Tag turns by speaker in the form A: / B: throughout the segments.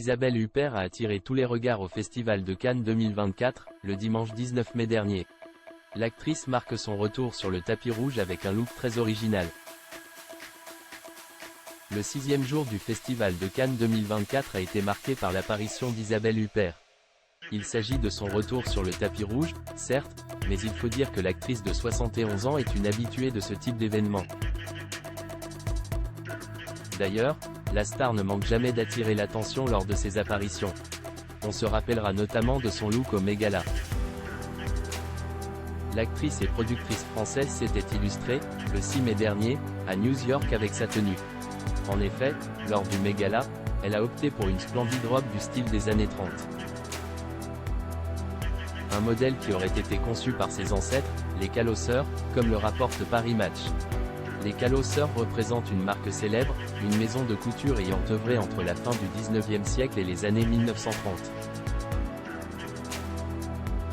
A: Isabelle Huppert a attiré tous les regards au Festival de Cannes 2024, le dimanche 19 mai dernier. L'actrice marque son retour sur le tapis rouge avec un look très original. Le 6e jour du Festival de Cannes 2024 a été marqué par l'apparition d'Isabelle Huppert. Il s'agit de son retour sur le tapis rouge, certes, mais il faut dire que l'actrice de 71 ans est une habituée de ce type d'événement. D'ailleurs, la star ne manque jamais d'attirer l'attention lors de ses apparitions. On se rappellera notamment de son look au Met Gala. L'actrice et productrice française s'était illustrée, le 6 mai dernier, à New York avec sa tenue. En effet, lors du Met Gala, elle a opté pour une splendide robe du style des années 30. Un modèle qui aurait été conçu par ses ancêtres, les Calosseurs, comme le rapporte Paris Match. Les Calosseurs représentent une marque célèbre, une maison de couture ayant œuvré entre la fin du 19e siècle et les années 1930.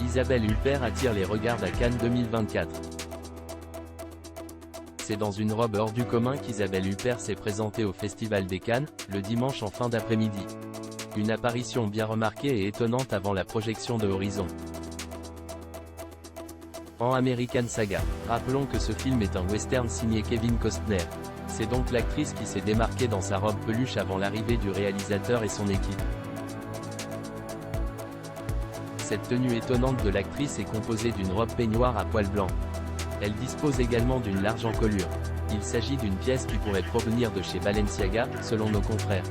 A: Isabelle Huppert attire les regards à Cannes 2024. C'est dans une robe hors du commun qu'Isabelle Huppert s'est présentée au Festival des Cannes, le dimanche en fin d'après-midi. Une apparition bien remarquée et étonnante avant la projection de Horizon. En American Saga. Rappelons que ce film est un western signé Kevin Costner. C'est donc l'actrice qui s'est démarquée dans sa robe peluche avant l'arrivée du réalisateur et son équipe. Cette tenue étonnante de l'actrice est composée d'une robe peignoir à poils blancs. Elle dispose également d'une large encolure. Il s'agit d'une pièce qui pourrait provenir de chez Balenciaga, selon nos confrères.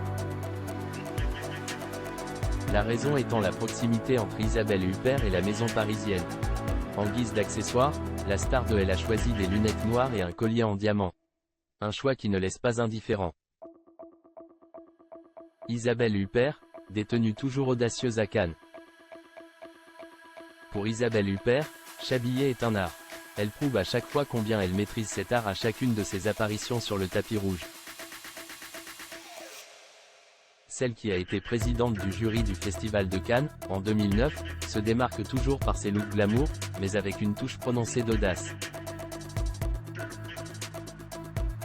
A: La raison étant la proximité entre Isabelle Huppert et la maison parisienne. En guise d'accessoire, la star de Elle a choisi des lunettes noires et un collier en diamant. Un choix qui ne laisse pas indifférent. Isabelle Huppert, des tenues toujours audacieuses à Cannes. Pour Isabelle Huppert, s'habiller est un art. Elle prouve à chaque fois combien elle maîtrise cet art à chacune de ses apparitions sur le tapis rouge. Celle qui a été présidente du jury du Festival de Cannes, en 2009, se démarque toujours par ses looks glamour, mais avec une touche prononcée d'audace.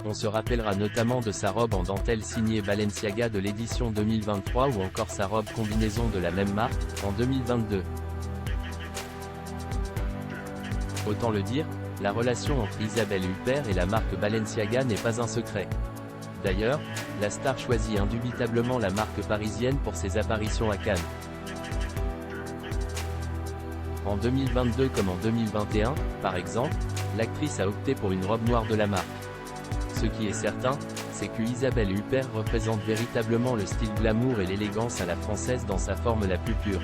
A: On se rappellera notamment de sa robe en dentelle signée Balenciaga de l'édition 2023 ou encore sa robe combinaison de la même marque, en 2022. Autant le dire, la relation entre Isabelle Huppert et la marque Balenciaga n'est pas un secret. D'ailleurs, la star choisit indubitablement la marque parisienne pour ses apparitions à Cannes. En 2022 comme en 2021, par exemple, l'actrice a opté pour une robe noire de la marque. Ce qui est certain, c'est que Isabelle Huppert représente véritablement le style glamour et l'élégance à la française dans sa forme la plus pure.